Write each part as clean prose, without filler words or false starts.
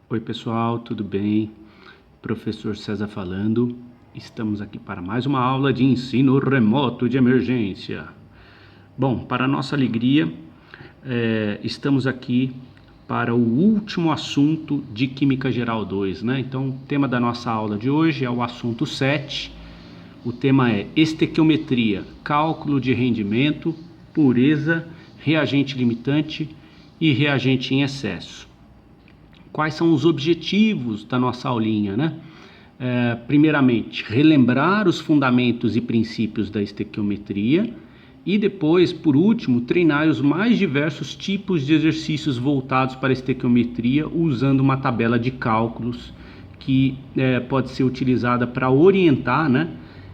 Oi pessoal, tudo bem? Professor César falando. Estamos aqui para mais uma aula de ensino remoto de emergência. Bom, para nossa alegria, estamos aqui para o último assunto de Química Geral 2, né? Então, o tema da nossa aula de hoje é o assunto 7. O tema é estequiometria, cálculo de rendimento, pureza, reagente limitante e reagente em excesso. Quais são os objetivos da nossa aulinha, né? Primeiramente, relembrar os fundamentos e princípios da estequiometria e depois, por último, treinar os mais diversos tipos de exercícios voltados para a estequiometria usando uma tabela de cálculos que pode ser utilizada para orientar, né?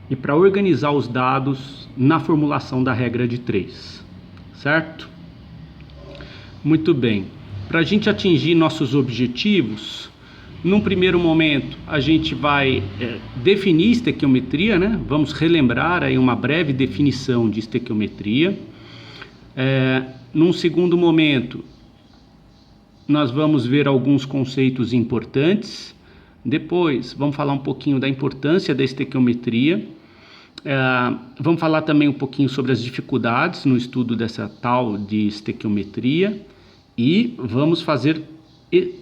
E para organizar os dados na formulação da regra de 3, certo? Muito bem. Para a gente atingir nossos objetivos, num primeiro momento a gente vai definir estequiometria, né? Vamos relembrar aí uma breve definição de estequiometria. Num segundo momento, nós vamos ver alguns conceitos importantes. Depois, vamos falar um pouquinho da importância da estequiometria. Vamos falar também um pouquinho sobre as dificuldades no estudo dessa tal de estequiometria. E vamos fazer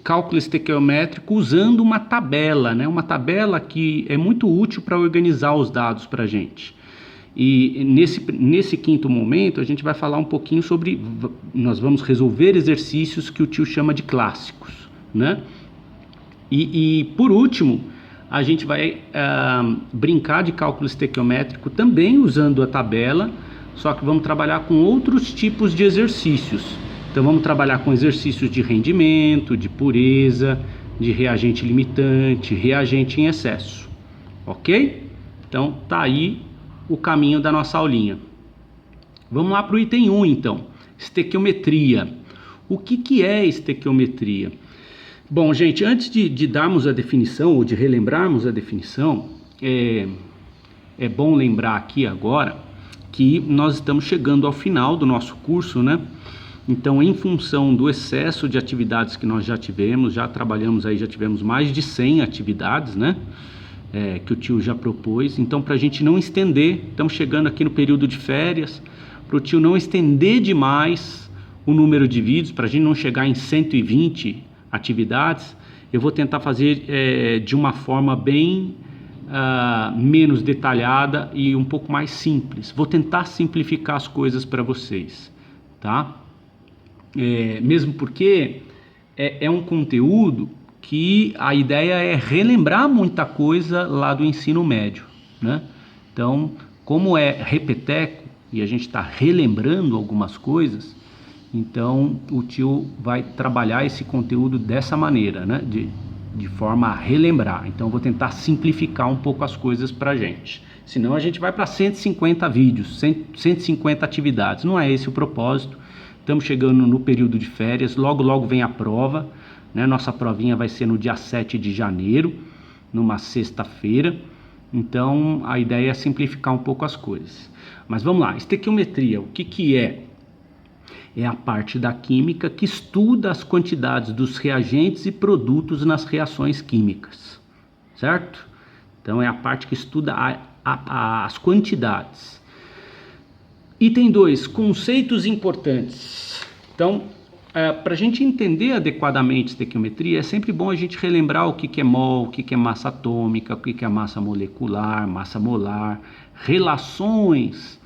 cálculo estequiométrico usando uma tabela, né? Uma tabela que é muito útil para organizar os dados para a gente. E nesse quinto momento a gente vai falar um pouquinho sobre, nós vamos resolver exercícios que o tio chama de clássicos, né? E por último, a gente vai brincar de cálculo estequiométrico também usando a tabela, só que vamos trabalhar com outros tipos de exercícios. Então vamos trabalhar com exercícios de rendimento, de pureza, de reagente limitante, reagente em excesso, ok? Então tá aí o caminho da nossa aulinha. Vamos lá para o item 1 então, estequiometria. O que é estequiometria? Bom, gente, antes de darmos a definição ou de relembrarmos a definição, é bom lembrar aqui agora que nós estamos chegando ao final do nosso curso, né? Então, em função do excesso de atividades que nós já tivemos, já trabalhamos aí, já tivemos mais de 100 atividades, né? Que o tio já propôs. Então, para a gente não estender, estamos chegando aqui no período de férias, para o tio não estender demais o número de vídeos, para a gente não chegar em 120 atividades, eu vou tentar fazer de uma forma bem menos detalhada e um pouco mais simples. Vou tentar simplificar as coisas para vocês, tá? Mesmo porque é um conteúdo que a ideia é relembrar muita coisa lá do ensino médio, né? Então, como é repeteco e a gente está relembrando algumas coisas, então o tio vai trabalhar esse conteúdo dessa maneira, né? De forma a relembrar. Então, eu vou tentar simplificar um pouco as coisas para a gente. Senão a gente vai para 150 vídeos, 150 atividades. Não é esse o propósito. Estamos chegando no período de férias, logo vem a prova, né? Nossa provinha vai ser no dia 7 de janeiro, numa sexta-feira. Então, a ideia é simplificar um pouco as coisas. Mas vamos lá, estequiometria, o que é? É a parte da química que estuda as quantidades dos reagentes e produtos nas reações químicas, certo? Então, é a parte que estuda as quantidades. Item 2, conceitos importantes. Então, para a gente entender adequadamente estequiometria, é sempre bom a gente relembrar o que é mol, o que é massa atômica, o que é massa molecular, massa molar, relações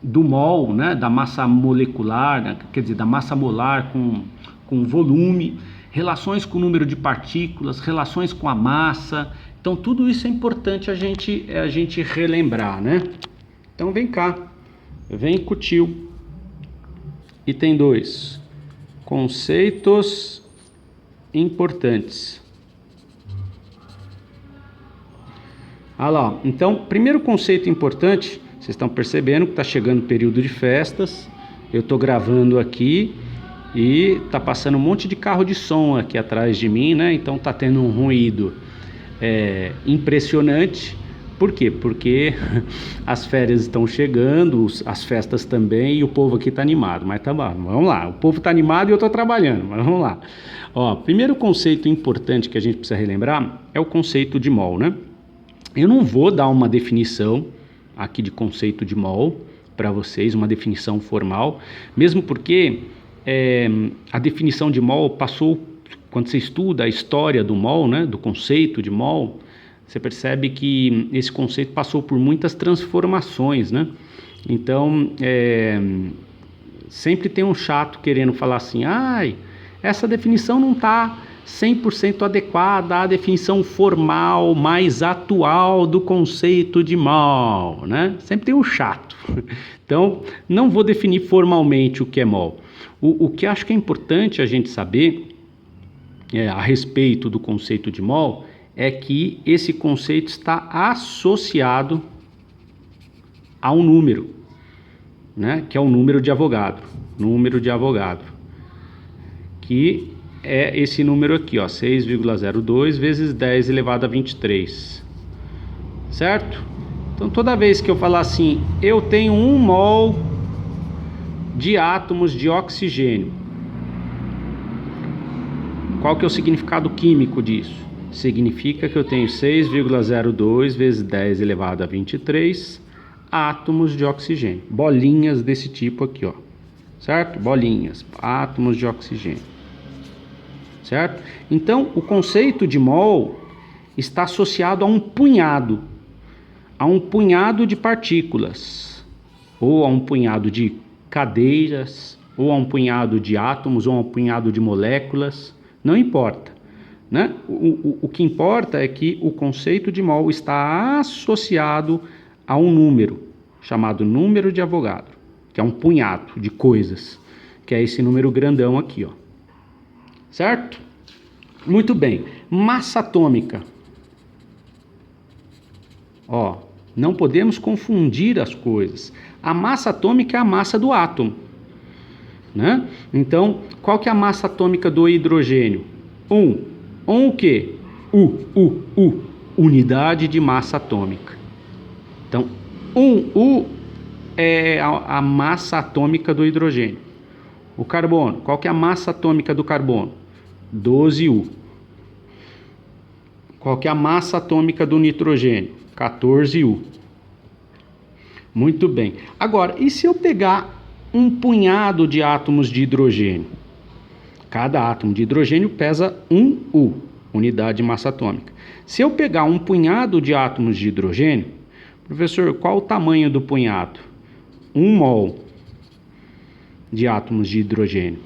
do mol, né, da massa molecular, né, quer dizer, da massa molar com volume, relações com o número de partículas, relações com a massa. Então, tudo isso é importante a gente relembrar, né? Então vem cá, vem com o tio. Item 2, conceitos importantes. Ah lá, então, primeiro conceito importante, vocês estão percebendo que está chegando o período de festas, eu estou gravando aqui e está passando um monte de carro de som aqui atrás de mim, né? Então está tendo um ruído impressionante, Por quê? Porque as férias estão chegando, as festas também, e o povo aqui está animado. Mas tá bom, vamos lá. O povo está animado e eu estou trabalhando, mas vamos lá. Ó, primeiro conceito importante que a gente precisa relembrar é o conceito de mol, né? Eu não vou dar uma definição aqui de conceito de mol para vocês, uma definição formal, mesmo porque a definição de mol passou, quando você estuda a história do mol, né, do conceito de mol, você percebe que esse conceito passou por muitas transformações, né? Então, sempre tem um chato querendo falar assim, essa definição não está 100% adequada à definição formal mais atual do conceito de mol, né? Sempre tem um chato. Então, não vou definir formalmente o que é mol. O que acho que é importante a gente saber a respeito do conceito de mol é que esse conceito está associado a um número, né? Que é o número de Avogadro. Número de Avogadro. Que é esse número aqui, ó, 6,02 vezes 10 elevado a 23. Certo? Então, toda vez que eu falar assim, eu tenho 1 mol de átomos de oxigênio. Qual que é o significado químico disso? Significa que eu tenho 6,02 vezes 10 elevado a 23 átomos de oxigênio. Bolinhas desse tipo aqui, ó. Certo? Bolinhas, átomos de oxigênio. Certo? Então, o conceito de mol está associado a um punhado de partículas, ou a um punhado de cadeiras, ou a um punhado de átomos, ou a um punhado de moléculas, não importa. Né? O que importa é que o conceito de mol está associado a um número, chamado número de Avogadro, que é um punhado de coisas, que é esse número grandão aqui, ó. Certo? Muito bem. Massa atômica. Ó, não podemos confundir as coisas. A massa atômica é a massa do átomo, né? Então, qual que é a massa atômica do hidrogênio? 1. O quê? Unidade de massa atômica. Então, 1U é a massa atômica do hidrogênio. O carbono, qual que é a massa atômica do carbono? 12U. Qual que é a massa atômica do nitrogênio? 14U. Muito bem. Agora, e se eu pegar um punhado de átomos de hidrogênio? Cada átomo de hidrogênio pesa 1U, unidade de massa atômica. Se eu pegar um punhado de átomos de hidrogênio, professor, qual o tamanho do punhado? 1 mol de átomos de hidrogênio,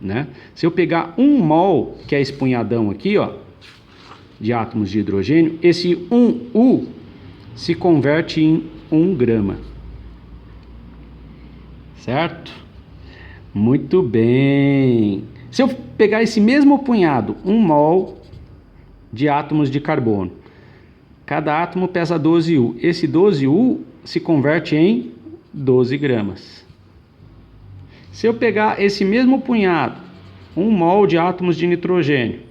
né? Se eu pegar 1 mol, que é esse punhadão aqui, ó, de átomos de hidrogênio, esse 1U se converte em 1 grama. Certo? Muito bem. Se eu pegar esse mesmo punhado, 1 mol de átomos de carbono, cada átomo pesa 12U. Esse 12U se converte em 12 gramas. Se eu pegar esse mesmo punhado, 1 mol de átomos de nitrogênio,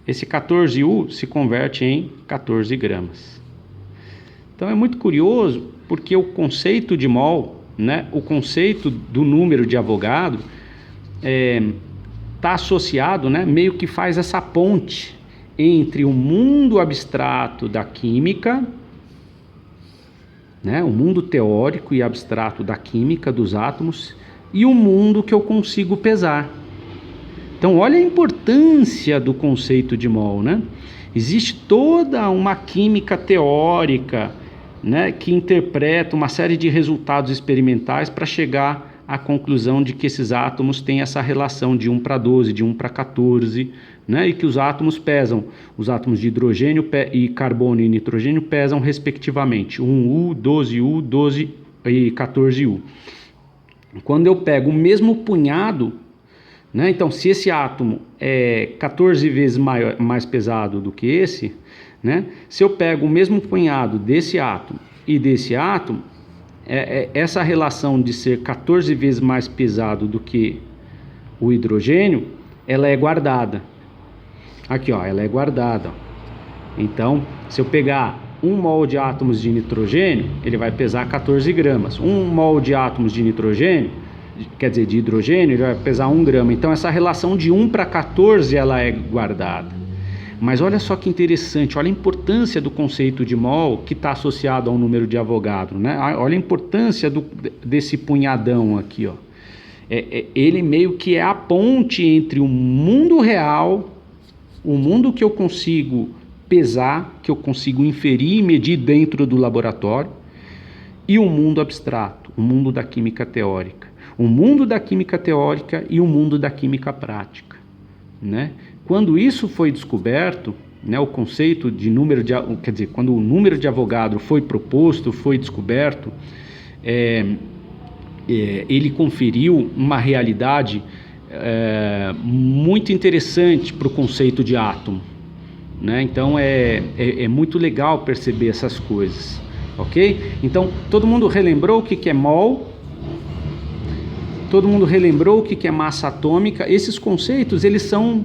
esse 14U se converte em 14 gramas. Então é muito curioso, porque o conceito de mol, né, o conceito do número de Avogadro, está associado, né, meio que faz essa ponte entre o mundo abstrato da química, né, o mundo teórico e abstrato da química dos átomos, e o mundo que eu consigo pesar. Então, olha a importância do conceito de mol, né? Existe toda uma química teórica, né, que interpreta uma série de resultados experimentais para chegar à conclusão de que esses átomos têm essa relação de 1 para 12, de 1 para 14, né, e que os átomos pesam, os átomos de hidrogênio e carbono e nitrogênio pesam respectivamente 1U, 12U, 12 e 14U. Quando eu pego o mesmo punhado, né, então se esse átomo é 14 vezes mais pesado do que esse, né, se eu pego o mesmo punhado desse átomo e desse átomo, essa relação de ser 14 vezes mais pesado do que o hidrogênio, ela é guardada. Aqui, ó, ela é guardada. Ó. Então, se eu pegar 1 mol de átomos de nitrogênio, ele vai pesar 14 gramas. 1 mol de átomos de nitrogênio, quer dizer, de hidrogênio, ele vai pesar 1 grama. Então, essa relação de 1 para 14, ela é guardada. Mas olha só que interessante, olha a importância do conceito de mol que está associado ao número de Avogadro, né? Olha a importância desse punhadão aqui, ó. Ele meio que é a ponte entre o mundo real, o mundo que eu consigo pesar, que eu consigo inferir e medir dentro do laboratório, e o mundo abstrato, o mundo da química teórica. O mundo da química teórica e o mundo da química prática, né? Quando isso foi descoberto, né, o conceito de número de, quer dizer, quando o número de Avogadro foi proposto, foi descoberto, ele conferiu uma realidade muito interessante para o conceito de átomo, né? Então é muito legal perceber essas coisas, ok? Então todo mundo relembrou o que é mol? Todo mundo relembrou o que é massa atômica? Esses conceitos, eles são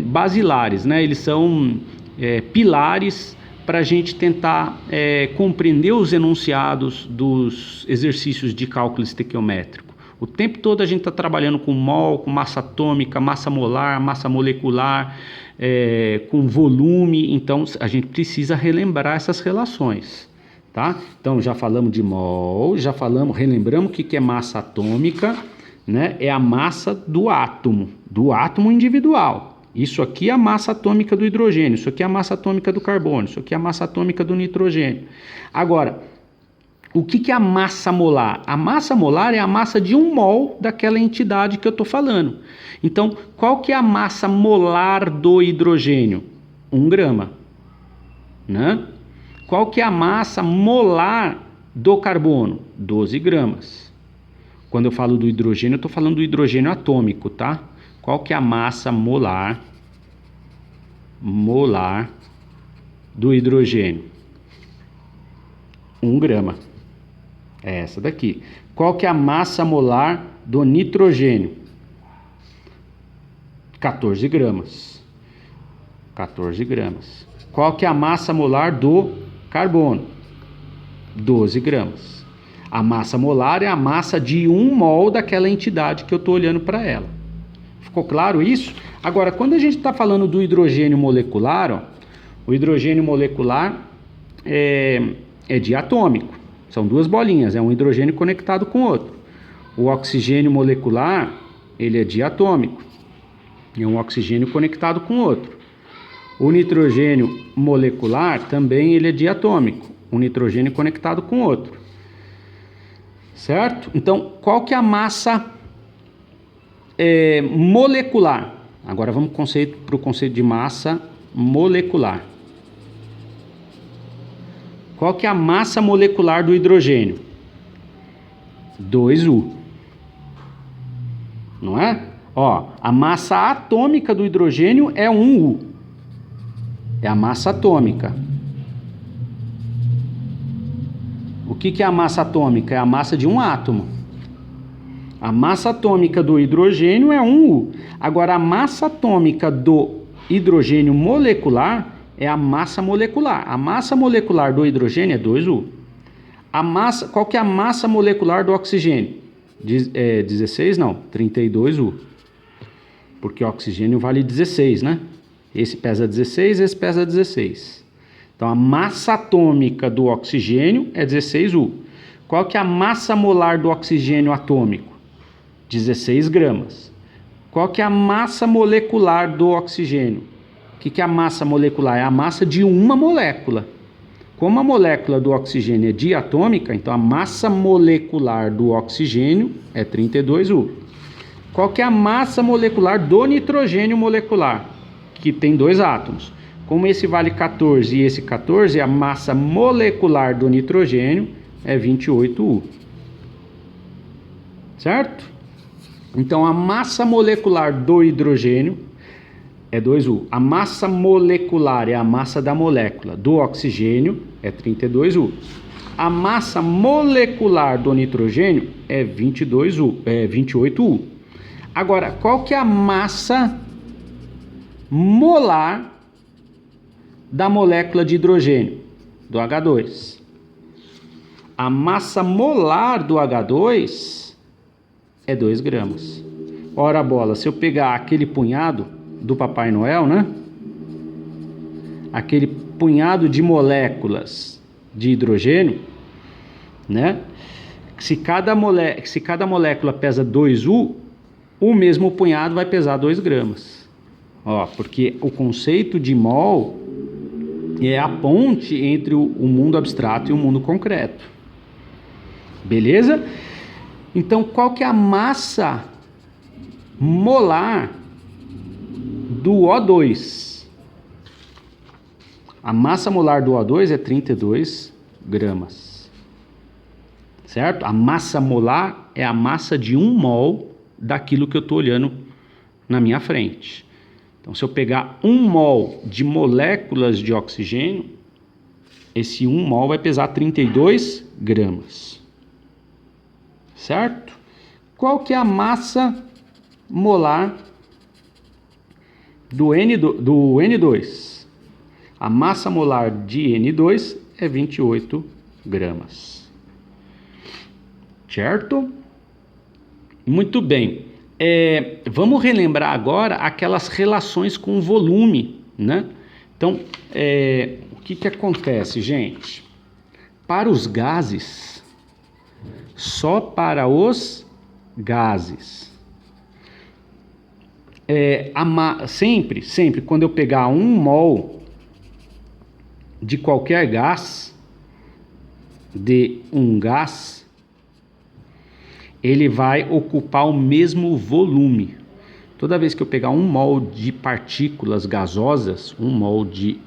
basilares, né? Eles são pilares para a gente tentar compreender os enunciados dos exercícios de cálculo estequiométrico. O tempo todo a gente está trabalhando com mol, com massa atômica, massa molar, massa molecular, com volume, então a gente precisa relembrar essas relações, tá? Então já falamos de mol, relembramos o que é massa atômica, né? É a massa do átomo individual. Isso aqui é a massa atômica do hidrogênio, isso aqui é a massa atômica do carbono, isso aqui é a massa atômica do nitrogênio. Agora, o que é a massa molar? A massa molar é a massa de 1 mol daquela entidade que eu estou falando. Então, qual que é a massa molar do hidrogênio? 1 grama. Né? Qual que é a massa molar do carbono? 12 gramas. Quando eu falo do hidrogênio, eu estou falando do hidrogênio atômico, tá? Qual que é a massa molar do hidrogênio? 1 grama. É essa daqui. Qual que é a massa molar do nitrogênio? 14 gramas. 14 gramas. Qual que é a massa molar do carbono? 12 gramas. A massa molar é a massa de 1 mol daquela entidade que eu estou olhando para ela. Ficou claro isso? Agora, quando a gente está falando do hidrogênio molecular, ó, o hidrogênio molecular é diatômico. São 2 bolinhas, é um hidrogênio conectado com outro. O oxigênio molecular, ele é diatômico. É um oxigênio conectado com outro. O nitrogênio molecular também ele é diatômico. Um nitrogênio conectado com outro. Certo? Então, qual que é a massa molecular? Agora vamos para o conceito de massa molecular. Qual que é a massa molecular do hidrogênio? 2U. Não é? Ó, a massa atômica do hidrogênio é 1U. É a massa atômica. O que é a massa atômica? É a massa de um átomo. A massa atômica do hidrogênio é 1U. Agora, a massa atômica do hidrogênio molecular é a massa molecular. A massa molecular do hidrogênio é 2U. Qual que é a massa molecular do oxigênio? 16 não, 32U. Porque o oxigênio vale 16, né? Esse pesa 16, esse pesa 16. Então, a massa atômica do oxigênio é 16U. Qual que é a massa molar do oxigênio atômico? 16 gramas. Qual que é a massa molecular do oxigênio? O que é a massa molecular? É a massa de uma molécula. Como a molécula do oxigênio é diatômica, então a massa molecular do oxigênio é 32U. Qual que é a massa molecular do nitrogênio molecular? Que tem 2 átomos. Como esse vale 14 e esse 14, a massa molecular do nitrogênio é 28U. Certo? Então a massa molecular do hidrogênio é 2U. A massa molecular é a massa da molécula do oxigênio é 32U. A massa molecular do nitrogênio é 28U. Agora, qual que é a massa molar da molécula de hidrogênio? do H2. A massa molar do H2 é 2 gramas. Ora bola, se eu pegar aquele punhado do Papai Noel, né? Aquele punhado de moléculas de hidrogênio, né? Se cada molécula pesa 2U, o mesmo punhado vai pesar 2 gramas. Ó, porque o conceito de mol é a ponte entre o mundo abstrato e o mundo concreto. Beleza? Então, qual que é a massa molar do O2? A massa molar do O2 é 32 gramas. Certo? A massa molar é a massa de 1 mol daquilo que eu estou olhando na minha frente. Então, se eu pegar 1 mol de moléculas de oxigênio, esse 1 mol vai pesar 32 gramas. Certo? Qual que é a massa molar do N2? A massa molar de N2 é 28 gramas. Certo? Muito bem. Vamos relembrar agora aquelas relações com o volume, né? Então, o que acontece, gente? Para os gases, só para os gases, sempre quando eu pegar 1 mol de qualquer gás, de um gás, ele vai ocupar o mesmo volume. Toda vez que eu pegar 1 mol de partículas gasosas, 1 mol de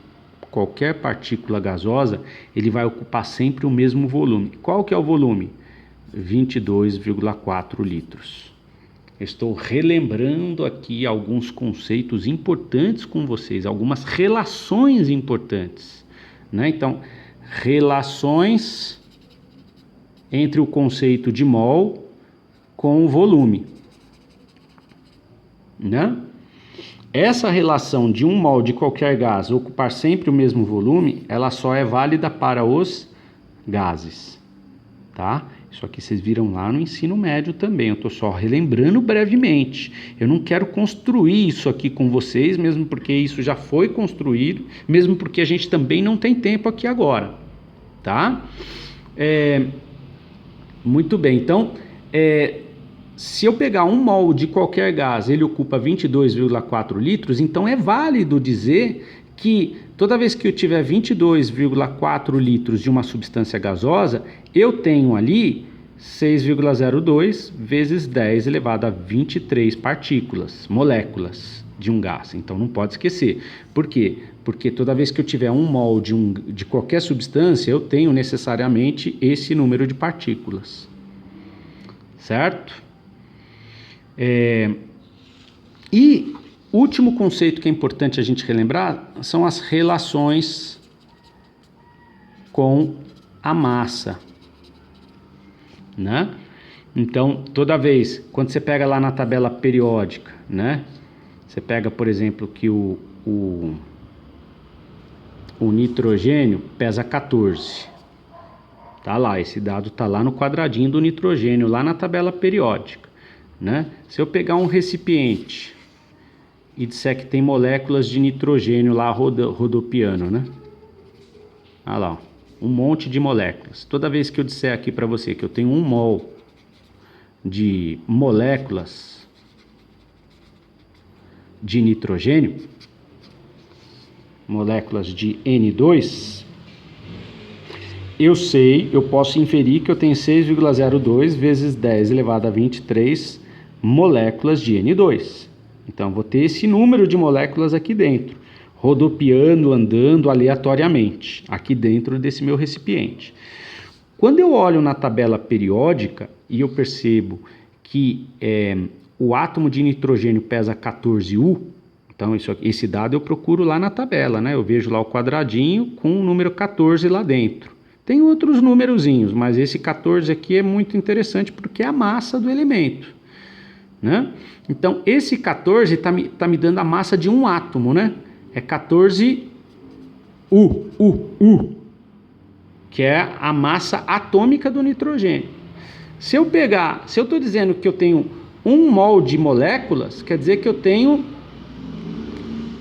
qualquer partícula gasosa, ele vai ocupar sempre o mesmo volume. Qual que é o volume? 22,4 litros. Estou relembrando aqui alguns conceitos importantes com vocês, algumas relações importantes, né? Então, relações entre o conceito de mol com o volume, né? Essa relação de 1 mol de qualquer gás ocupar sempre o mesmo volume, ela só é válida para os gases, tá? Isso aqui vocês viram lá no ensino médio também, eu estou só relembrando brevemente. Eu não quero construir isso aqui com vocês, mesmo porque isso já foi construído, mesmo porque a gente também não tem tempo aqui agora, tá? Muito bem, então, se eu pegar 1 mol de qualquer gás, ele ocupa 22,4 litros, então é válido dizer que toda vez que eu tiver 22,4 litros de uma substância gasosa, eu tenho ali 6,02 vezes 10 elevado a 23 partículas, moléculas de um gás. Então não pode esquecer. Por quê? Porque toda vez que eu tiver 1 mol de qualquer substância, eu tenho necessariamente esse número de partículas. Certo? E último conceito que é importante a gente relembrar são as relações com a massa, né? Então, toda vez, quando você pega lá na tabela periódica, né? Você pega, por exemplo, que o nitrogênio pesa 14. Tá lá, esse dado tá lá no quadradinho do nitrogênio, lá na tabela periódica, né? Se eu pegar um recipiente e disser que tem moléculas de nitrogênio lá rodopiando, né? Olha lá, um monte de moléculas. Toda vez que eu disser aqui para você que eu tenho 1 mol de moléculas de nitrogênio, moléculas de N2, eu posso inferir que eu tenho 6,02 vezes 10 elevado a 23 moléculas de N2. Então, vou ter esse número de moléculas aqui dentro, rodopiando, andando aleatoriamente, aqui dentro desse meu recipiente. Quando eu olho na tabela periódica e eu percebo que o átomo de nitrogênio pesa 14U, então esse dado eu procuro lá na tabela, né? Eu vejo lá o quadradinho com o número 14 lá dentro. Tem outros numerozinhos, mas esse 14 aqui é muito interessante porque é a massa do elemento, né? Então, esse 14 tá me dando a massa de um átomo, né? É 14U. que é a massa atômica do nitrogênio. Se eu estou dizendo que eu tenho 1 mol de moléculas, quer dizer que eu tenho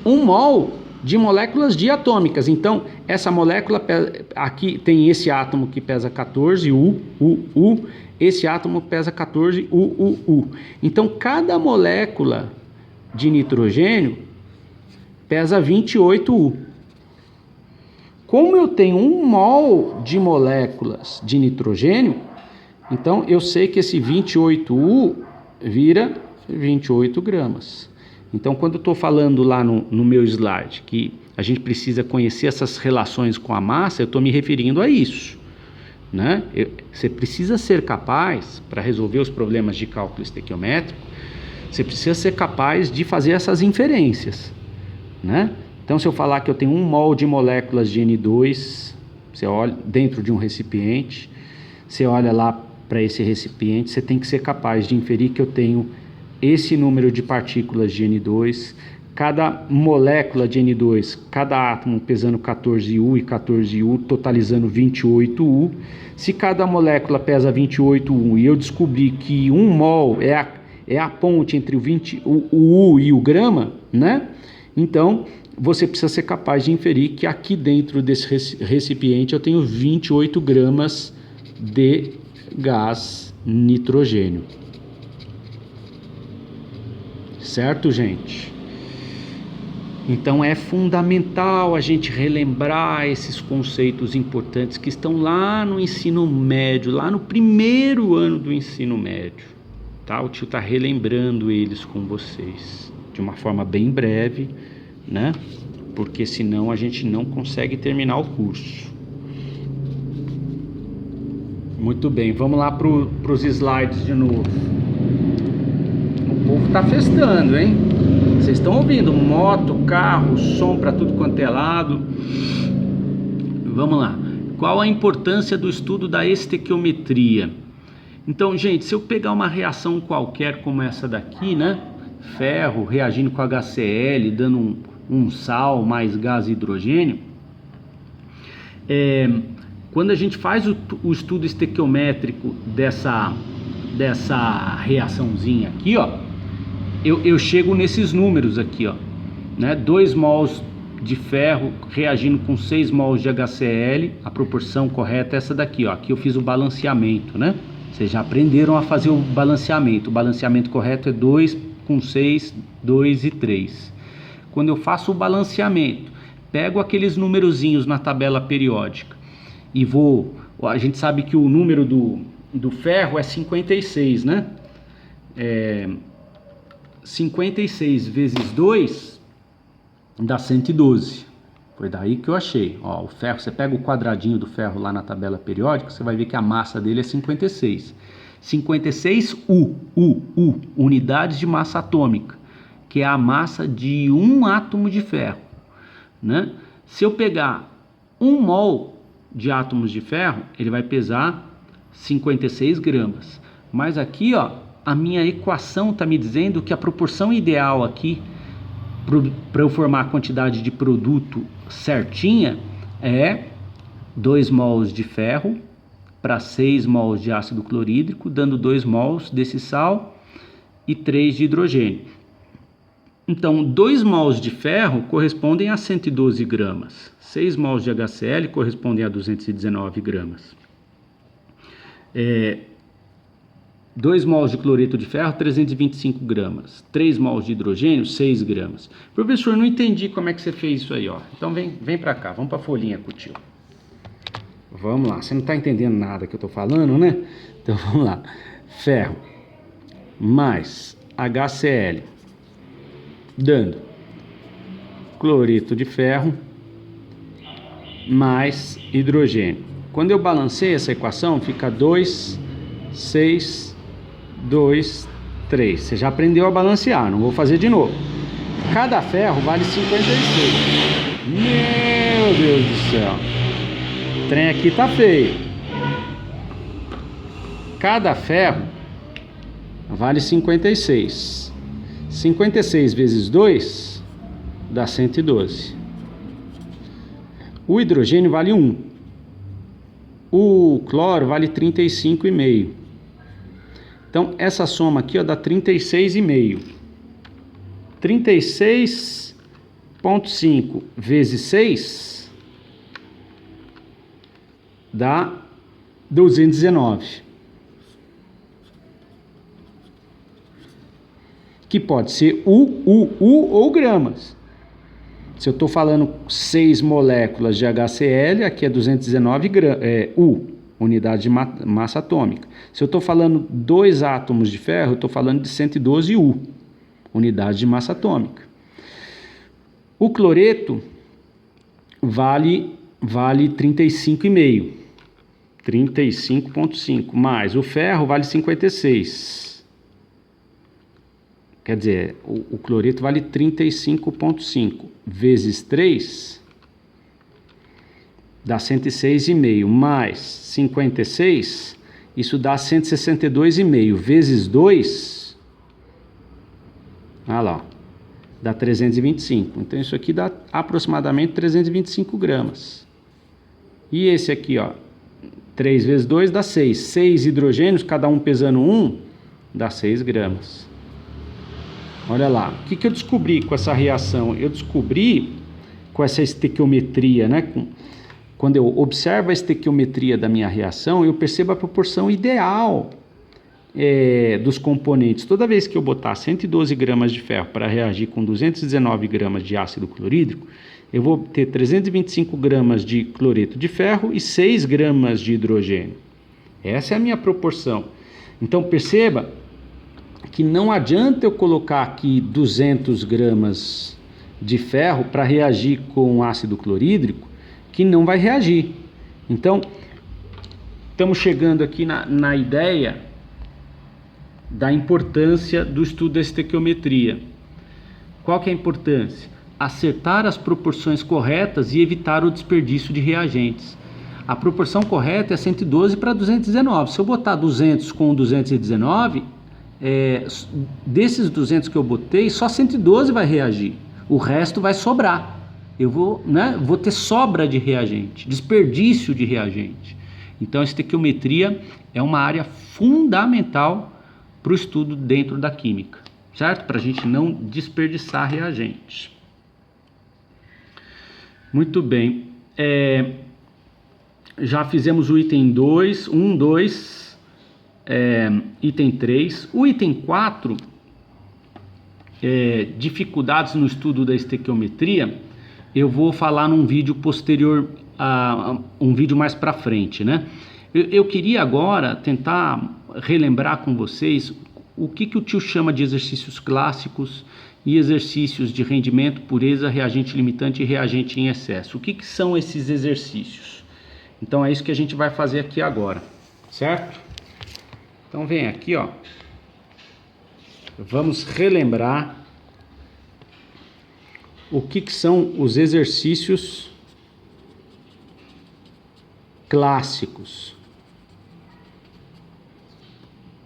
1 mol de moléculas diatômicas. Então, essa molécula, aqui tem esse átomo que pesa 14 U, esse átomo pesa 14 U. Então, cada molécula de nitrogênio pesa 28 U. Como eu tenho 1 mol de moléculas de nitrogênio, então eu sei que esse 28U vira 28 gramas. Então, quando eu estou falando lá no meu slide que a gente precisa conhecer essas relações com a massa, eu estou me referindo a isso, né? Você precisa ser capaz, para resolver os problemas de cálculo estequiométrico, você precisa ser capaz de fazer essas inferências, né? Então, se eu falar que eu tenho 1 mol de moléculas de N2, você olha dentro de um recipiente, você olha lá para esse recipiente, você tem que ser capaz de inferir que eu tenho esse número de partículas de N2, cada molécula de N2, cada átomo pesando 14U e 14U, totalizando 28U. Se cada molécula pesa 28U e eu descobrir que 1 mol é a ponte entre o U e o grama, né? Então, você precisa ser capaz de inferir que aqui dentro desse recipiente eu tenho 28 gramas de gás nitrogênio. Certo, gente? Então é fundamental a gente relembrar esses conceitos importantes que estão lá no ensino médio, lá no primeiro ano do ensino médio, tá? O tio está relembrando eles com vocês de uma forma bem breve, né? Porque senão a gente não consegue terminar o curso. Muito bem, vamos lá para os slides de novo. O povo tá festando, hein? Vocês estão ouvindo moto, carro, som para tudo quanto é lado. Vamos lá. Qual a importância do estudo da estequiometria? Então, gente, se eu pegar uma reação qualquer como essa daqui, né? Ferro reagindo com HCl, dando um sal mais gás hidrogênio. Quando a gente faz o estudo estequiométrico dessa reaçãozinha aqui, ó, eu chego nesses números aqui, ó, né? 2 mols de ferro reagindo com 6 mols de HCl, a proporção correta é essa daqui, ó. Aqui eu fiz o balanceamento, né? Vocês já aprenderam a fazer o balanceamento. O balanceamento correto é 2 com 6, 2 e 3. Quando eu faço o balanceamento, pego aqueles numerozinhos na tabela periódica e a gente sabe que o número do ferro é 56, né? 56 vezes 2 dá 112. Foi daí que eu achei. Ó, o ferro, você pega o quadradinho do ferro lá na tabela periódica, você vai ver que a massa dele é 56. 56 unidades de massa atômica, que é a massa de um átomo de ferro, né? Se eu pegar 1 mol de átomos de ferro, ele vai pesar 56 gramas. Mas aqui, ó, a minha equação está me dizendo que a proporção ideal aqui para eu formar a quantidade de produto certinha é 2 mols de ferro para 6 mols de ácido clorídrico, dando 2 mols desse sal e 3 de hidrogênio. Então, 2 mols de ferro correspondem a 112 gramas. 6 mols de HCl correspondem a 219 gramas. 2 mols de cloreto de ferro, 325 gramas. 3 mols de hidrogênio, 6 gramas. Professor, não entendi como é que você fez isso aí, ó. Então vem pra cá, vamos pra folhinha com o tio. Vamos lá, você não tá entendendo nada que eu tô falando, né? Então vamos lá. Ferro mais HCl dando cloreto de ferro mais hidrogênio. Quando eu balanceio essa equação, fica 2, 6, 2, 3. Você já aprendeu a balancear, não vou fazer de novo. Cada ferro vale 56. Meu Deus do céu. O trem aqui tá feio. Cada ferro vale 56. 56 vezes 2 dá 112. O hidrogênio vale 1. O cloro vale 35,5. Então, essa soma aqui, ó, dá 36,5. 36,5 vezes 6 dá 219. Que pode ser U ou gramas. Se eu estou falando 6 moléculas de HCl, aqui é 219 U, unidade de massa atômica. Se eu estou falando 2 átomos de ferro, eu estou falando de 112 U, unidade de massa atômica. O cloreto vale 35,5. 35,5. Mais o ferro vale 56. Quer dizer, o cloreto vale 35,5 vezes 3 dá 106,5 mais 56, isso dá 162,5 vezes 2, olha lá, dá 325. Então isso aqui dá aproximadamente 325 gramas. E esse aqui, ó, 3 vezes 2 dá 6. 6 hidrogênios, cada um pesando 1, dá 6 gramas. Olha lá, o que eu descobri com essa reação? Eu descobri com essa estequiometria, né? Quando eu observo a estequiometria da minha reação, eu percebo a proporção ideal dos componentes. Toda vez que eu botar 112 gramas de ferro para reagir com 219 gramas de ácido clorídrico, eu vou ter 325 gramas de cloreto de ferro e 6 gramas de hidrogênio. Essa é a minha proporção. Então perceba que não adianta eu colocar aqui 200 gramas de ferro para reagir com ácido clorídrico, que não vai reagir. Então, estamos chegando aqui na ideia da importância do estudo da estequiometria. Qual que é a importância? Acertar as proporções corretas e evitar o desperdício de reagentes. A proporção correta é 112 para 219. Se eu botar 200 com 219... desses 200 que eu botei, só 112 vai reagir, o resto vai sobrar. Eu vou ter sobra de reagente, desperdício de reagente. Então a estequiometria é uma área fundamental para o estudo dentro da química, certo? Para a gente não desperdiçar reagentes. Muito bem, já fizemos o item 2, 1, 2, item 3, o item 4, dificuldades no estudo da estequiometria, eu vou falar num vídeo posterior, um vídeo mais para frente, né? Eu queria agora tentar relembrar com vocês o que o tio chama de exercícios clássicos e exercícios de rendimento, pureza, reagente limitante e reagente em excesso. O que são esses exercícios? Então é isso que a gente vai fazer aqui agora, certo? Então vem aqui, ó, vamos relembrar o que são os exercícios clássicos.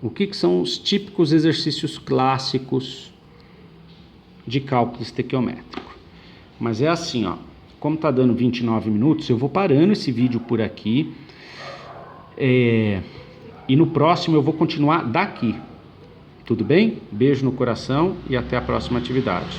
O que são os típicos exercícios clássicos de cálculo estequiométrico. Mas é assim, ó, como tá dando 29 minutos, eu vou parando esse vídeo por aqui. E no próximo eu vou continuar daqui. Tudo bem? Beijo no coração e até a próxima atividade.